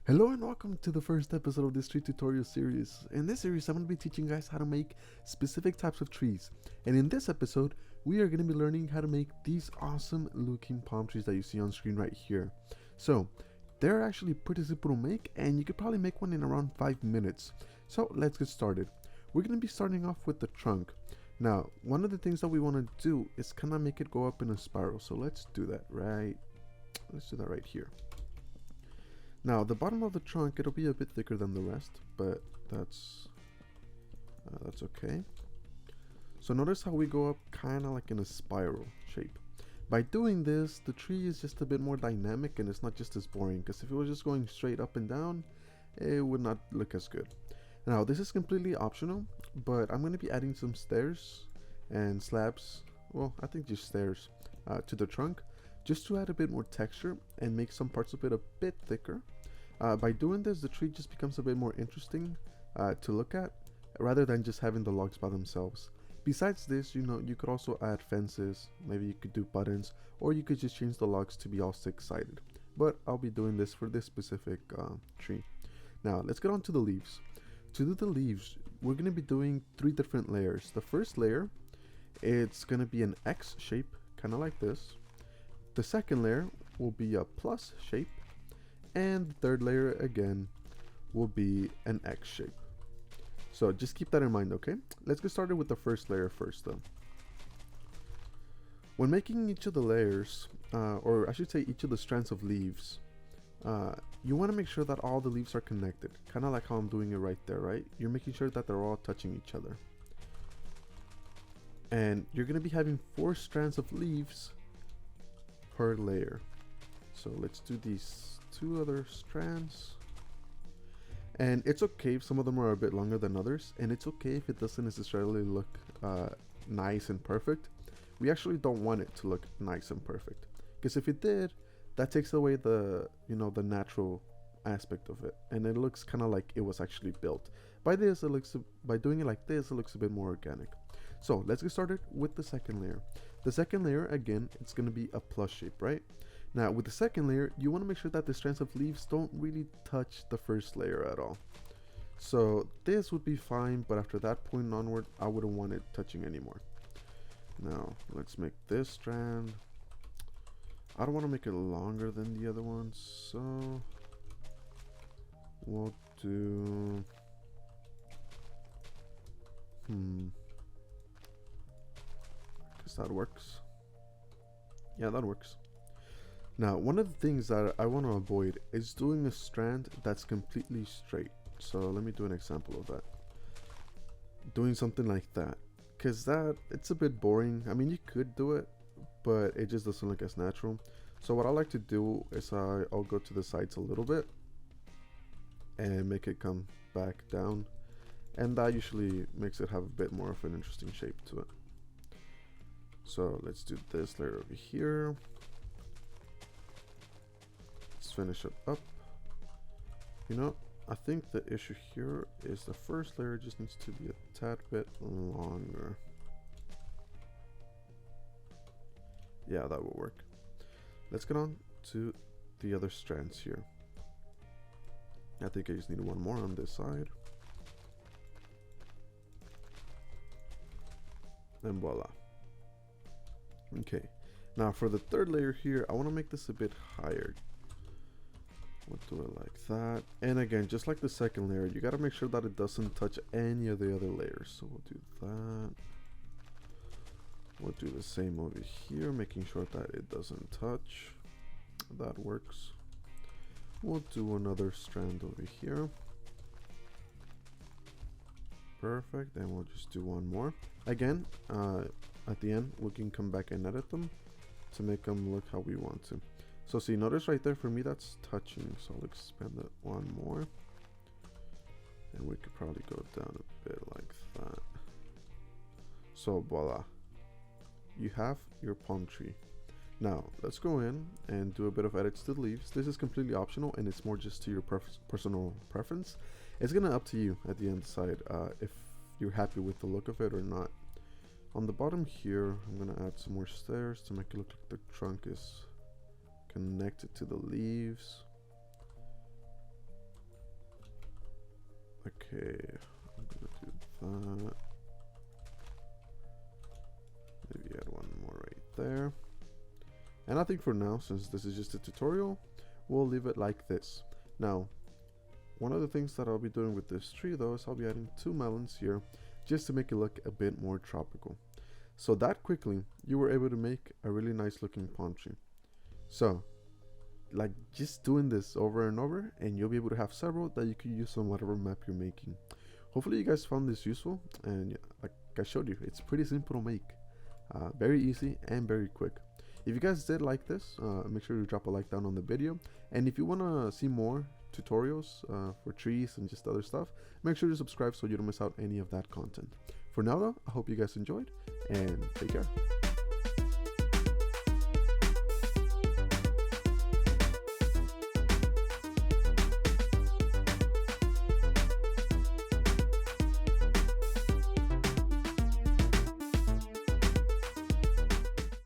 Hello and welcome to the first episode of this tree tutorial series. In this series, I'm going to be teaching you guys how to make specific types of trees. And in this episode, we are going to be learning how to make these awesome looking palm trees that you see on screen right here. So, they're actually pretty simple to make, and you could probably make one in around 5 minutes. So, let's get started. We're going to be starting off with the trunk. Now, one of the things that we want to do is kind of make it go up in a spiral. So, let's do that right here. Now, the bottom of the trunk, it'll be a bit thicker than the rest, but that's okay. So notice how we go up kind of like in a spiral shape. By doing this, the tree is just a bit more dynamic and it's not just as boring, because if it was just going straight up and down, it would not look as good. Now, this is completely optional, but I'm going to be adding some stairs and slabs, well, I think just stairs, to the trunk, just to add a bit more texture and make some parts of it a bit thicker. By doing this, the tree just becomes a bit more interesting to look at, rather than just having the logs by themselves. Besides this, you could also add fences, maybe you could do buttons, or you could just change the logs to be all six-sided. But I'll be doing this for this specific tree. Now, let's get on to the leaves. To do the leaves, we're going to be doing 3 different layers. The first layer, it's going to be an X shape, kind of like this. The second layer will be a plus shape, and the third layer again will be an X shape. So just keep that in mind, okay? Let's get started with the first layer first though. When making each of the layers, or I should say each of the strands of leaves, you want to make sure that all the leaves are connected, kind of like how I'm doing it right there, right? You're making sure that they're all touching each other. And you're going to be having 4 strands of leaves per layer. So let's do these 2 other strands. And it's okay if some of them are a bit longer than others, and it's okay if it doesn't necessarily look nice and perfect. We actually don't want it to look nice and perfect, because if it did, that takes away the the natural aspect of it, and it looks kind of like it was actually built. By doing it like this, it looks a bit more organic. So let's get started with the second layer. The second layer, again, it's going to be a plus shape, right? Now, with the second layer, you want to make sure that the strands of leaves don't really touch the first layer at all. So this would be fine, but after that point onward, I wouldn't want it touching anymore. Now, let's make this strand. I don't want to make it longer than the other ones, so we'll do... guess that works. Yeah, that works. Now, one of the things that I want to avoid is doing a strand that's completely straight. So let me do an example of that. Doing something like that, because it's a bit boring. I mean, you could do it, but it just doesn't look as natural. So what I like to do is I'll go to the sides a little bit and make it come back down, and that usually makes it have a bit more of an interesting shape to it. So let's do this layer over here. Let's finish it up. I think the issue here is the first layer just needs to be a tad bit longer. Yeah, that will work. Let's get on to the other strands here. I think I just need one more on this side. And voila. Okay, now for the third layer here, I want to make this a bit higher. We'll do it like that. And again, just like the second layer, you got to make sure that it doesn't touch any of the other layers. So we'll do that. We'll do the same over here, making sure that it doesn't touch. That works. We'll do another strand over here. Perfect. And we'll just do one more. Again, at the end, we can come back and edit them to make them look how we want to. So see, notice right there, for me that's touching, so I'll expand it one more, and we could probably go down a bit like that. So voila, you have your palm tree. Now let's go in and do a bit of edits to the leaves. This is completely optional, and it's more just to your personal preference. It's gonna up to you at the end decide if you're happy with the look of it or not. On the bottom here, I'm gonna add some more stairs to make it look like the trunk is connected to the leaves. Okay, I'm gonna do that. Maybe add one more right there. And I think for now, since this is just a tutorial, we'll leave it like this. Now, one of the things that I'll be doing with this tree though is I'll be adding 2 melons here just to make it look a bit more tropical. So that quickly, you were able to make a really nice looking palm tree. So, like just doing this over and over, and you'll be able to have several that you can use on whatever map you're making. Hopefully you guys found this useful, and yeah, like I showed you, it's pretty simple to make. Very easy and very quick. If you guys did like this, make sure to drop a like down on the video. And if you want to see more tutorials for trees and just other stuff, make sure to subscribe so you don't miss out any of that content. For now though, I hope you guys enjoyed, and take care.